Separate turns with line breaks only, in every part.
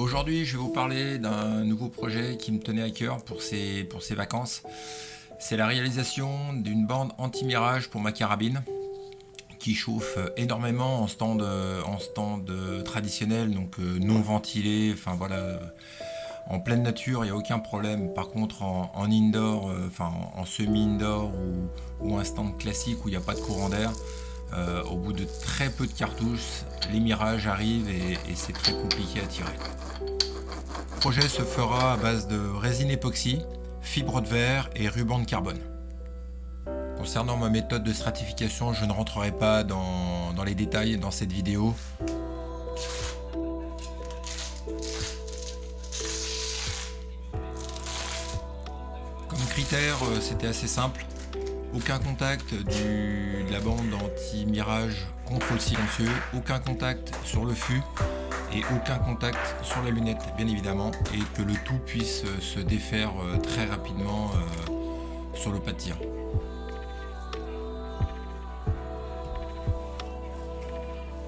Aujourd'hui, je vais vous parler d'un nouveau projet qui me tenait à cœur pour ces vacances. C'est la réalisation d'une bande anti-mirage pour ma carabine qui chauffe énormément en stand traditionnel, donc non ventilé, enfin voilà, en pleine nature, il n'y a aucun problème. Par contre, en indoor, en semi-indoor ou un stand classique où il n'y a pas de courant d'air, au bout de très peu de cartouches, les mirages arrivent et c'est très compliqué à tirer. Le projet se fera à base de résine époxy, fibre de verre et ruban de carbone. Concernant ma méthode de stratification, je ne rentrerai pas dans les détails dans cette vidéo. Comme critère, c'était assez simple. Aucun contact de la bande anti-mirage contre le silencieux, aucun contact sur le fût et aucun contact sur la lunette, bien évidemment, et que le tout puisse se défaire très rapidement sur le pas de tir.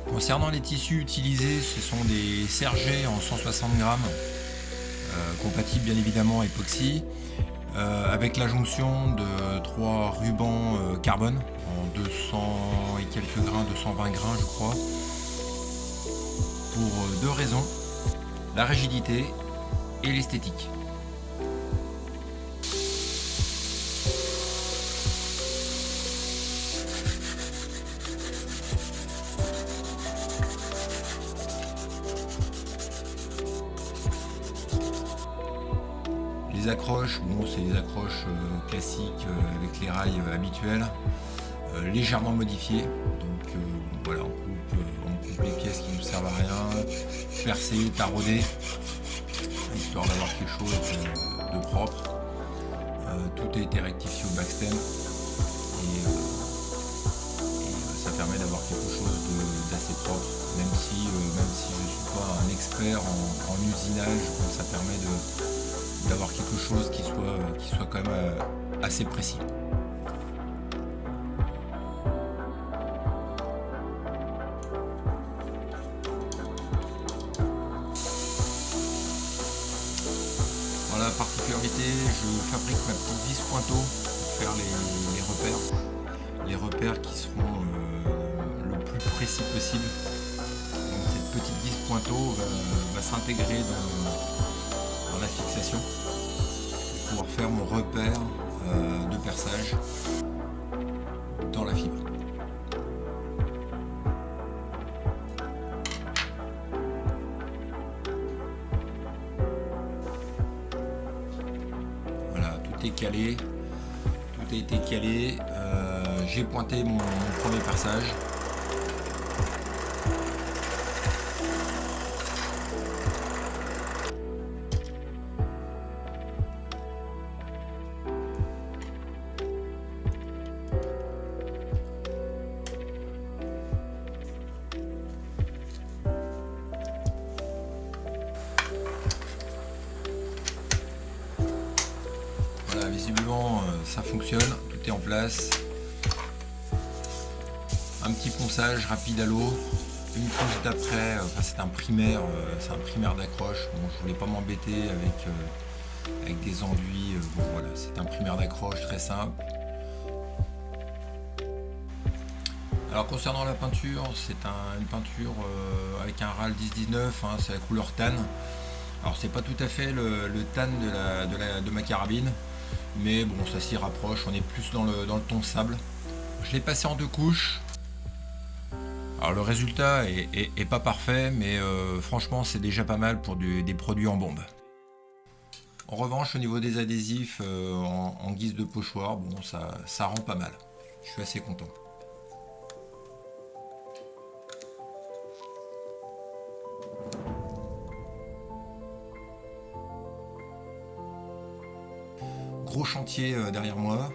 Concernant les tissus utilisés, ce sont des Sergé en 160 grammes, compatibles bien évidemment époxy, avec la jonction de 3 rubans carbone en 200 et quelques grains, 220 grains je crois, pour deux raisons, la rigidité et l'esthétique. Les accroches, bon, c'est des accroches classiques avec les rails habituels, légèrement modifiées. Donc voilà, on coupe les pièces qui ne servent à rien, percer, tarauder, histoire d'avoir quelque chose de propre. Tout a été rectifié au backstem et ça permet d'avoir quelque chose d'assez propre, même si je ne suis pas un expert en usinage, ça permet d'avoir quelque chose qui soit quand même assez précis. Voilà, particularité, je fabrique ma petite vis pointeau pour faire les repères qui seront le plus précis possible. Donc cette petite vis pointeau va s'intégrer dans la fixation pour pouvoir faire mon repère de perçage dans la fibre. Voilà, tout est calé, tout a été calé. J'ai pointé mon premier perçage. Voilà, visiblement ça fonctionne, tout est en place. Un petit ponçage rapide à l'eau, une couche d'après, c'est un primaire d'accroche. Bon, je voulais pas m'embêter avec des enduits, bon, voilà, c'est un primaire d'accroche très simple. Alors concernant la peinture, c'est une peinture avec un RAL 1019, c'est la couleur tan. Alors c'est pas tout à fait le tan de ma carabine, mais bon, ça s'y rapproche, on est plus dans le ton sable. Je l'ai passé en 2 couches. Alors le résultat est pas parfait, mais franchement c'est déjà pas mal pour des produits en bombe. En revanche, au niveau des adhésifs en guise de pochoir, bon, ça rend pas mal. Je suis assez content. Gros chantier derrière moi,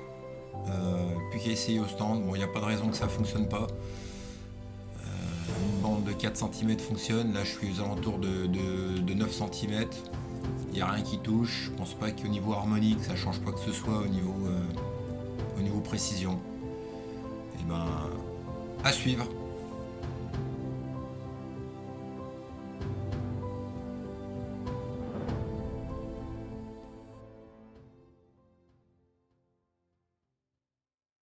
plus qu'à essayer au stand. Bon, il n'y a pas de raison que ça fonctionne pas. Une bande de 4 cm fonctionne, là je suis aux alentours de 9 cm. Il n'y a rien qui touche, je pense pas qu'au niveau harmonique ça change quoi que ce soit au niveau précision. Et ben, à suivre.